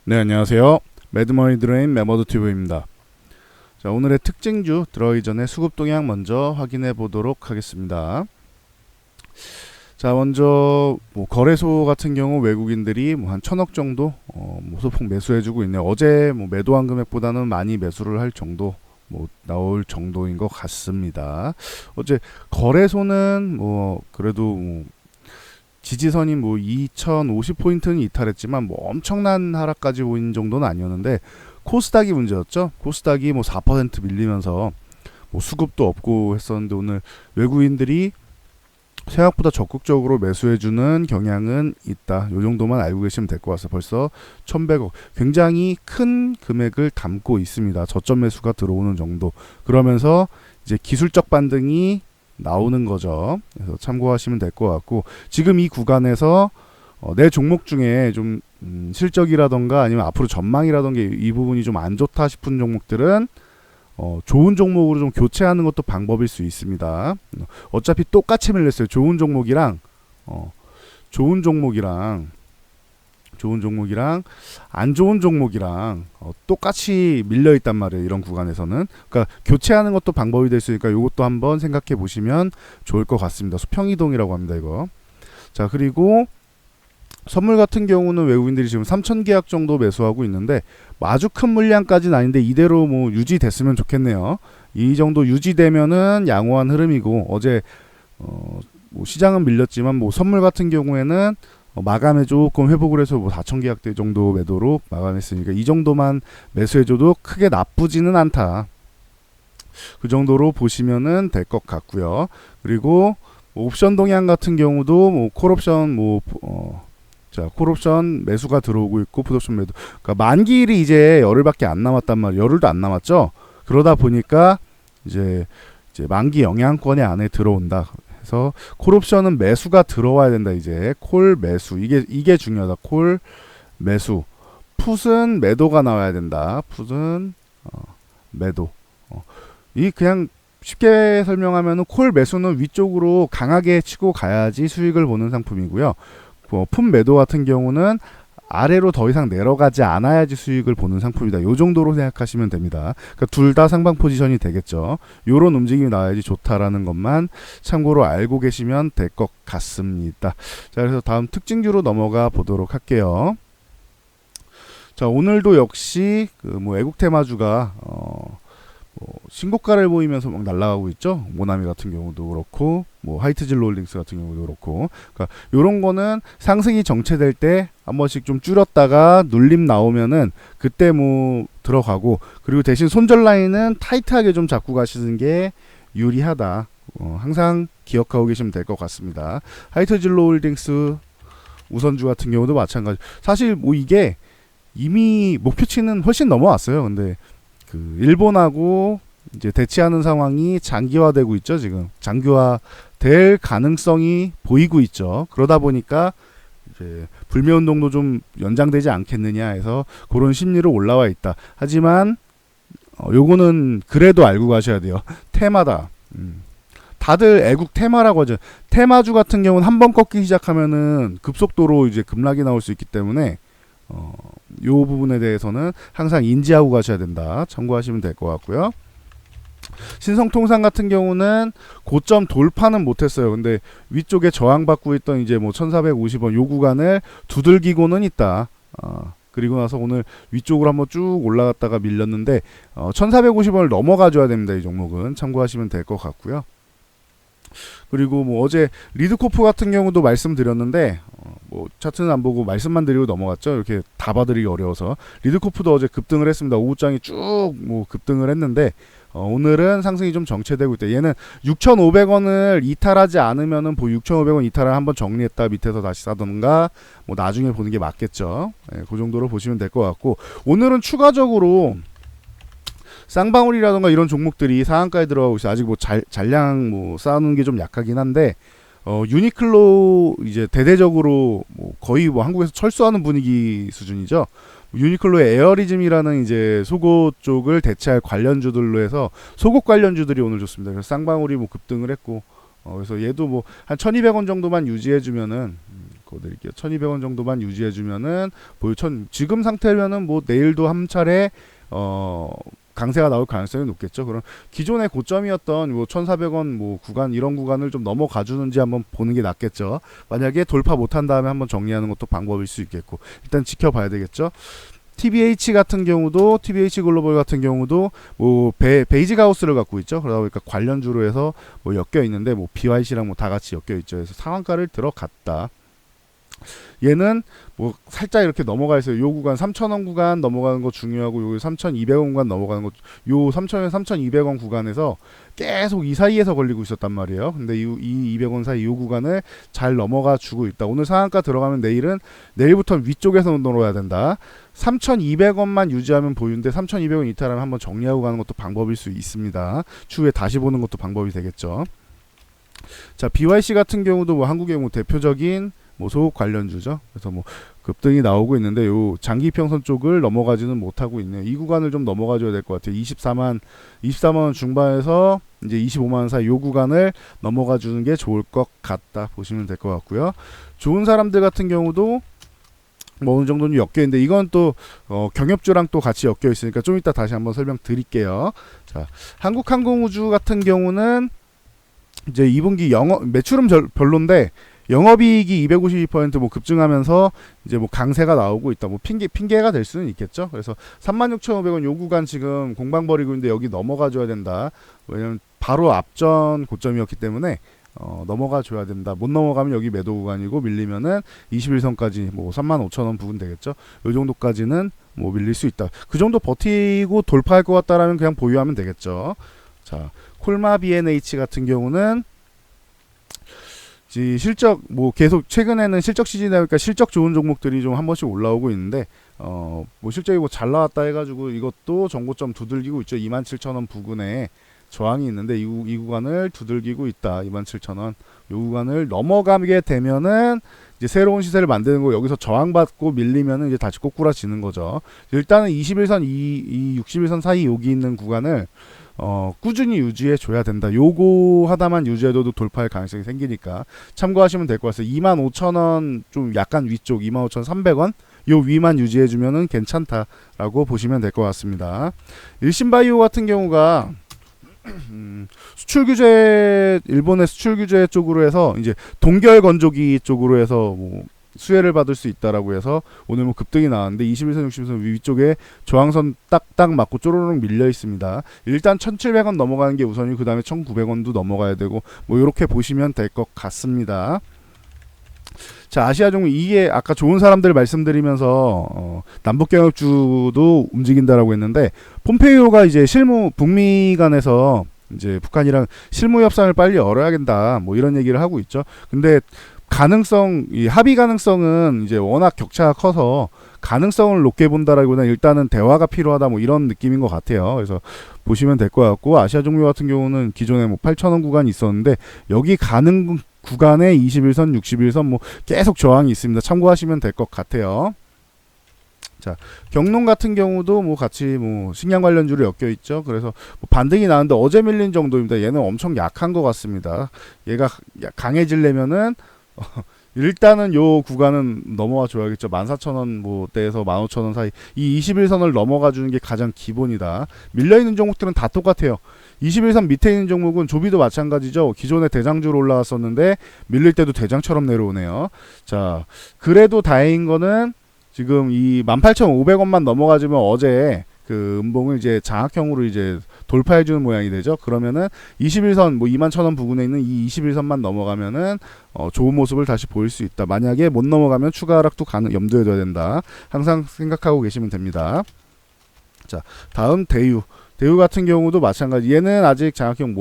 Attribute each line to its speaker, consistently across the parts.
Speaker 1: 네, 안녕하세요. 매드머니 드레인 매머드 튜브입니다. 자, 오늘의 특징주 들어가기 전에 수급 동향 먼저 확인해 보도록 하겠습니다. 자, 먼저 거래소 같은 경우 외국인들이 한 1,000억 정도 소폭 매수해주고 있네요. 어제 매도한 금액보다는 많이 매수를 할 정도, 나올 정도인 것 같습니다. 어제 거래소는 그래도 지지선이 2050포인트는 이탈했지만 엄청난 하락까지 보인 정도는 아니었는데 코스닥이 문제였죠. 코스닥이 4% 밀리면서 수급도 없고 했었는데 오늘 외국인들이 생각보다 적극적으로 매수해주는 경향은 있다. 요 정도만 알고 계시면 될 것 같아요. 벌써 1,100억. 굉장히 큰 금액을 담고 있습니다. 저점 매수가 들어오는 정도. 그러면서 이제 기술적 반등이 나오는 거죠. 그래서 참고하시면 될 것 같고, 지금 이 구간에서 내 종목 중에 좀 실적이라던가 아니면 앞으로 전망이라던가 이 부분이 좀 안 좋다 싶은 종목들은 좋은 종목으로 좀 교체하는 것도 방법일 수 있습니다. 어차피 똑같이 밀렸어요. 좋은 종목이랑 안 좋은 종목이랑 똑같이 밀려 있단 말이에요. 이런 구간에서는. 그러니까 교체하는 것도 방법이 될 수 있으니까 이것도 한번 생각해 보시면 좋을 것 같습니다. 수평이동이라고 합니다. 이거. 자, 그리고 선물 같은 경우는 외국인들이 지금 3,000계약 정도 매수하고 있는데 아주 큰 물량까지는 아닌데 이대로 유지됐으면 좋겠네요. 이 정도 유지되면은 양호한 흐름이고, 어제 시장은 밀렸지만 선물 같은 경우에는 마감에 조금 회복을 해서 4,000계약대 정도 매도로 마감했으니까 이 정도만 매수해줘도 크게 나쁘지는 않다. 그 정도로 보시면은 될 것 같고요. 그리고 옵션 동향 같은 경우도 콜옵션 자, 콜옵션 매수가 들어오고 있고 풋옵션 매도. 그러니까 만기일이 이제 열흘밖에 안 남았단 말이에요. 열흘도 안 남았죠. 그러다 보니까 이제 만기 영향권에 안에 들어온다. 그래서 콜옵션은 매수가 들어와야 된다. 이제 콜 매수 이게 중요하다. 콜 매수. 풋은 매도가 나와야 된다. 풋은 매도. 이 그냥 쉽게 설명하면은 콜 매수는 위쪽으로 강하게 치고 가야지 수익을 보는 상품이고요. 풋 매도 같은 경우는 아래로 더 이상 내려가지 않아야지 수익을 보는 상품이다. 요 정도로 생각하시면 됩니다. 그러니까 둘 다 상방 포지션이 되겠죠. 요런 움직임이 나와야지 좋다라는 것만 참고로 알고 계시면 될 것 같습니다. 자, 그래서 다음 특징주로 넘어가 보도록 할게요. 자, 오늘도 역시 애국 테마주가 신고가를 보이면서 막 날아가고 있죠. 모나미 같은 경우도 그렇고 하이트진로 홀딩스 같은 경우도 그렇고, 그러니까 요런 거는 상승이 정체될 때 한 번씩 좀 줄였다가 눌림 나오면은 그때 들어가고, 그리고 대신 손절 라인은 타이트하게 좀 잡고 가시는 게 유리하다. 항상 기억하고 계시면 될 것 같습니다. 하이트진로 홀딩스 우선주 같은 경우도 마찬가지. 사실 이게 이미 목표치는 훨씬 넘어왔어요. 근데 일본하고 이제 대치하는 상황이 장기화되고 있죠. 지금 장기화 될 가능성이 보이고 있죠. 그러다 보니까 이제 불매운동도 좀 연장되지 않겠느냐 해서 그런 심리로 올라와 있다. 하지만 요거는 그래도 알고 가셔야 돼요. 테마다. 다들 애국 테마라고 하죠. 테마주 같은 경우는 한번 꺾기 시작하면은 급속도로 이제 급락이 나올 수 있기 때문에 요 부분에 대해서는 항상 인지하고 가셔야 된다. 참고하시면 될 것 같고요. 신성통상 같은 경우는 고점 돌파는 못했어요. 근데 위쪽에 저항받고 있던 이제 1450원 요 구간을 두들기고는 있다. 그리고 나서 오늘 위쪽으로 한번 쭉 올라갔다가 밀렸는데 1450원을 넘어가줘야 됩니다. 이 종목은 참고하시면 될 것 같고요. 그리고 어제 리드코프 같은 경우도 말씀드렸는데 차트는 안 보고 말씀만 드리고 넘어갔죠. 이렇게 다 봐드리기 어려워서. 리드코프도 어제 급등을 했습니다. 오후장이 쭉 급등을 했는데 오늘은 상승이 좀 정체되고 있다. 얘는 6,500원을 이탈하지 않으면은 6,500원 이탈을 한번 정리했다 밑에서 다시 사던가 나중에 보는 게 맞겠죠. 그 정도로 보시면 될 것 같고, 오늘은 추가적으로 쌍방울이라던가 이런 종목들이 상한가에 들어가고 있어요. 아직 잔량 쌓는 게 좀 약하긴 한데 유니클로 이제 대대적으로 거의 한국에서 철수하는 분위기 수준이죠. 유니클로의 에어리즘이라는 이제 속옷 쪽을 대체할 관련주들로 해서 속옷 관련주들이 오늘 좋습니다. 그래서 쌍방울이 급등을 했고, 그래서 얘도 한 1,200원 정도만 유지해주면은 그어드릴게요. 1200원 정도만 유지해주면은 지금 상태면은 뭐 내일도 한 차례 강세가 나올 가능성이 높겠죠. 그럼 기존의 고점이었던 뭐 1,400원 뭐 구간 이런 구간을 좀 넘어가 주는지 한번 보는 게 낫겠죠. 만약에 돌파 못한 다음에 한번 정리하는 것도 방법일 수 있겠고 일단 지켜봐야 되겠죠. TBH 같은 경우도 TBH 글로벌 같은 경우도 뭐 베이직 하우스를 갖고 있죠. 그러다 보니까 관련주로 해서 뭐 엮여 있는데 뭐 BYC랑 뭐 다 같이 엮여 있죠. 그래서 상한가를 들어갔다. 얘는 뭐 살짝 이렇게 넘어가 있어요. 요 구간 3,000원 구간 넘어가는 거 중요하고 요 3,200원 구간 넘어가는 거 요 3,000원 3,200원 구간에서 계속 이 사이에서 걸리고 있었단 말이에요. 근데 이 200원 사이 요 구간을 잘 넘어가 주고 있다. 오늘 상한가 들어가면 내일부터 위쪽에서 놀아야 된다. 3,200원만 유지하면 보유인데 3,200원 이탈하면 한번 정리하고 가는 것도 방법일 수 있습니다. 추후에 다시 보는 것도 방법이 되겠죠. 자, BYC 같은 경우도 뭐 한국의 뭐 대표적인 뭐 소국 관련주죠. 그래서 뭐 급등이 나오고 있는데 요 장기 평선 쪽을 넘어가지는 못하고 있네요. 이 구간을 좀 넘어가줘야 될 것 같아요. 24만 원 중반에서 이제 25만 원 사이 요 구간을 넘어가 주는 게 좋을 것 같다 보시면 될 것 같고요. 좋은 사람들 같은 경우도 뭐 어느 정도는 엮여 있는데 이건 또 경협주랑 또 같이 엮여 있으니까 좀 이따 다시 한번 설명드릴게요. 자, 한국항공우주 같은 경우는 이제 2분기 매출은 별론데 영업이익이 252% 뭐 급증하면서 이제 뭐 강세가 나오고 있다. 뭐 핑계가 될 수는 있겠죠. 그래서 36,500원 요 구간 지금 공방 벌이고 있는데 여기 넘어가 줘야 된다. 왜냐면 바로 앞전 고점이었기 때문에 넘어가 줘야 된다. 못 넘어가면 여기 매도 구간이고 밀리면은 21선까지 뭐 35,000원 부분 되겠죠. 요 정도까지는 뭐 밀릴 수 있다. 그 정도 버티고 돌파할 것 같다라면 그냥 보유하면 되겠죠. 자, 콜마 B&H 같은 경우는 실적 뭐 계속 최근에는 실적 시즌이다 보니까 실적 좋은 종목들이 좀 한 번씩 올라오고 있는데 뭐 실적이 뭐 잘 나왔다 해가지고 이것도 정고점 두들기고 있죠. 27,000원 부근에 저항이 있는데 이 구간을 두들기고 있다. 27,000원 이 구간을 넘어가게 되면은 이제 새로운 시세를 만드는 거 여기서 저항받고 밀리면은 이제 다시 꼬꾸라지는 거죠. 일단은 21선 이 61선 사이 여기 있는 구간을 꾸준히 유지해 줘야 된다. 요거 하다만 유지해도 돌파할 가능성이 생기니까 참고하시면 될 것 같아요. 25,000원 좀 약간 위쪽 25,300원 요 위만 유지해 주면은 괜찮다라고 보시면 될 것 같습니다. 일신바이오 같은 경우가 수출 규제 일본의 수출 규제 쪽으로 해서 이제 동결 건조기 쪽으로 해서 뭐 수혜를 받을 수 있다라고 해서 오늘 뭐 급등이 나왔는데 21선 60선 위쪽에 저항선 딱딱 맞고 쪼르륵 밀려 있습니다. 일단 1,700원 넘어가는 게 우선이고 그 다음에 1,900원도 넘어가야 되고 뭐 이렇게 보시면 될 것 같습니다. 자, 아시아 종목 이게 아까 좋은 사람들 말씀드리면서 남북경협주도 움직인다라고 했는데 폼페이오가 이제 북미 간에서 이제 북한이랑 실무 협상을 빨리 열어야겠다 뭐 이런 얘기를 하고 있죠. 근데 이 합의 가능성은 이제 워낙 격차가 커서 가능성을 높게 본다라기보다는 일단은 대화가 필요하다 뭐 이런 느낌인 것 같아요. 그래서 보시면 될 것 같고 아시아 종료 같은 경우는 기존에 뭐 8,000원 구간이 있었는데 여기 가는 구간에 21선, 61선 뭐 계속 저항이 있습니다. 참고하시면 될 것 같아요. 자, 경농 같은 경우도 뭐 같이 뭐 식량 관련주로 엮여 있죠. 그래서 뭐 반등이 나는데 어제 밀린 정도입니다. 얘는 엄청 약한 것 같습니다. 얘가 강해지려면은 일단은 요 구간은 넘어와 줘야겠죠. 14,000원 뭐 대에서 15,000원 사이 이 21선을 넘어가 주는 게 가장 기본이다. 밀려있는 종목들은 다 똑같아요. 21선 밑에 있는 종목은 조비도 마찬가지죠. 기존에 대장주로 올라왔었는데 밀릴 때도 대장처럼 내려오네요. 자, 그래도 다행인 거는 지금 이 18,500원만 넘어가지면 어제 그 음봉을 이제 장악형으로 이제 돌파해주는 모양이 되죠. 그러면은 21선 뭐 21,000원 부근에 있는 이 21선만 넘어가면은 좋은 모습을 다시 보일 수 있다. 만약에 못 넘어가면 추가 하락도 염두에 둬야 된다. 항상 생각하고 계시면 됩니다. 자, 다음 대유 같은 경우도 마찬가지. 얘는 아직 장악형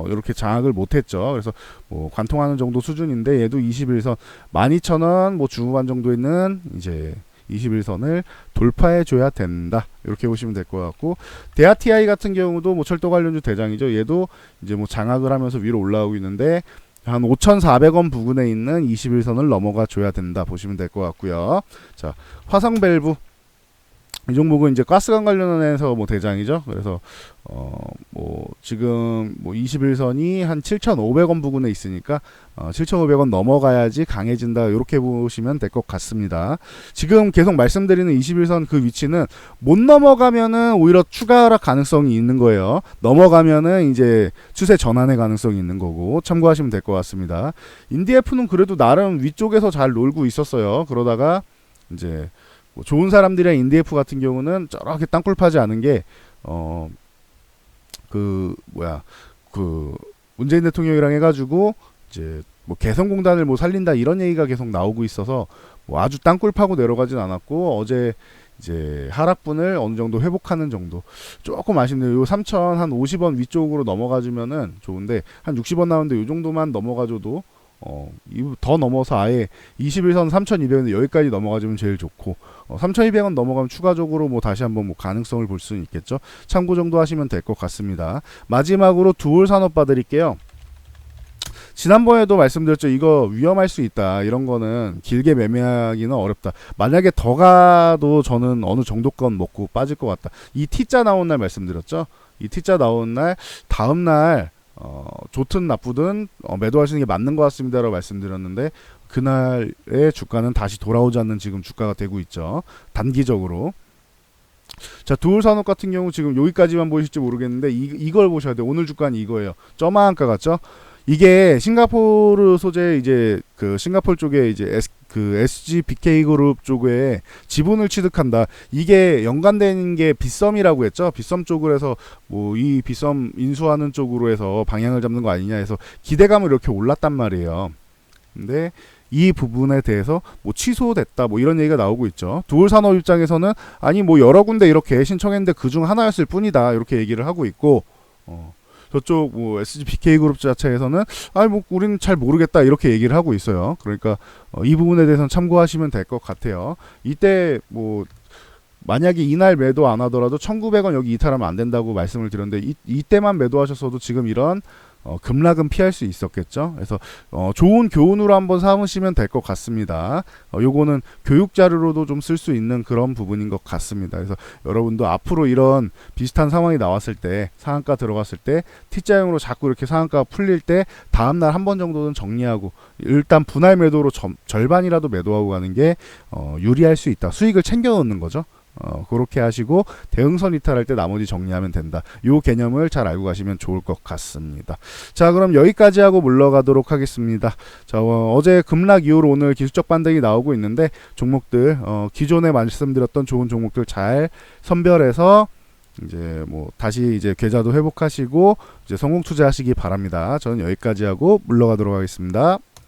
Speaker 1: 이렇게 장악을 못했죠. 그래서 뭐 관통하는 정도 수준인데 얘도 21선 12,000원 뭐 중후반 정도 있는 이제 21선을 돌파해 줘야 된다. 이렇게 보시면 될 것 같고 대하TI 같은 경우도 뭐 철도 관련주 대장이죠. 얘도 이제 뭐 장악을 하면서 위로 올라오고 있는데 한 5,400원 부근에 있는 21선을 넘어가 줘야 된다. 보시면 될 것 같고요. 자, 화성밸브 이 종목은 이제 가스관 관련해서 뭐 대장이죠. 그래서 뭐 지금 뭐 21선이 한 7,500원 부근에 있으니까 7,500원 넘어가야지 강해진다. 이렇게 보시면 될 것 같습니다. 지금 계속 말씀드리는 21선 그 위치는 못 넘어가면은 오히려 추가 하락 가능성이 있는 거예요. 넘어가면은 이제 추세 전환의 가능성이 있는 거고 참고하시면 될 것 같습니다. 인디에프는 그래도 나름 위쪽에서 잘 놀고 있었어요. 그러다가 이제 뭐 좋은 사람들이랑 인디에프 같은 경우는 저렇게 땅굴 파지 않은 게 문재인 대통령이랑 해가지고 이제 뭐 개성공단을 뭐 살린다 이런 얘기가 계속 나오고 있어서 뭐 아주 땅굴 파고 내려가진 않았고 어제 이제 하락분을 어느 정도 회복하는 정도 조금 아쉽네요. 요 3천 한 50원 위쪽으로 넘어가주면은 좋은데 한 60원 나오는데 요 정도만 넘어가줘도 더 넘어서 아예 21선 3,200원 여기까지 넘어가주면 제일 좋고 3,200원 넘어가면 추가적으로 뭐 다시 한번 뭐 가능성을 볼 수는 있겠죠. 참고 정도 하시면 될 것 같습니다. 마지막으로 두올 산업 봐드릴게요. 지난번에도 말씀드렸죠. 이거 위험할 수 있다. 이런 거는 길게 매매하기는 어렵다. 만약에 더 가도 저는 어느 정도건 먹고 빠질 것 같다. 이 T자 나온 날 말씀드렸죠. 이 T자 나온 날 다음 날 좋든 나쁘든 매도하시는 게 맞는 것 같습니다라고 말씀드렸는데 그날의 주가는 다시 돌아오지 않는 지금 주가가 되고 있죠. 단기적으로. 자, 두올산업 같은 경우 지금 여기까지만 보실지 모르겠는데 이걸 보셔야 돼요. 오늘 주가는 이거예요. 저만가 같죠? 이게 싱가포르 소재 이제 그 싱가포르 쪽에 이제 SGBK 그룹 쪽에 지분을 취득한다. 이게 연관된 게 빗썸이라고 했죠. 빗썸 쪽으로 해서 뭐 이 빗썸 인수하는 쪽으로 해서 방향을 잡는 거 아니냐 해서 기대감을 이렇게 올랐단 말이에요. 근데 이 부분에 대해서 뭐 취소됐다 뭐 이런 얘기가 나오고 있죠. 두올산업 입장에서는 아니 뭐 여러 군데 이렇게 신청했는데 그중 하나였을 뿐이다 이렇게 얘기를 하고 있고 저쪽 뭐 SGBK 그룹 자체에서는 아니 뭐 우리는 잘 모르겠다 이렇게 얘기를 하고 있어요. 그러니까 이 부분에 대해서는 참고하시면 될 것 같아요. 이때 뭐 만약에 이날 매도 안 하더라도 1,900원 여기 이탈하면 안 된다고 말씀을 드렸는데 이때만 매도하셨어도 지금 이런 급락은 피할 수 있었겠죠. 그래서 좋은 교훈으로 한번 삼으시면 될 것 같습니다. 요거는 교육 자료로도 좀 쓸 수 있는 그런 부분인 것 같습니다. 그래서 여러분도 앞으로 이런 비슷한 상황이 나왔을 때 상한가 들어갔을 때 T자형으로 자꾸 이렇게 상한가 풀릴 때 다음날 한 번 정도는 정리하고 일단 분할 매도로 절반이라도 매도하고 가는 게 유리할 수 있다. 수익을 챙겨 놓는 거죠. 그렇게 하시고 대응선 이탈할 때 나머지 정리하면 된다. 요 개념을 잘 알고 가시면 좋을 것 같습니다. 자, 그럼 여기까지 하고 물러가도록 하겠습니다. 자, 어제 급락 이후로 오늘 기술적 반등이 나오고 있는데 종목들 기존에 말씀드렸던 좋은 종목들 잘 선별해서 이제 뭐 다시 이제 계좌도 회복하시고 이제 성공 투자하시기 바랍니다. 저는 여기까지 하고 물러가도록 하겠습니다.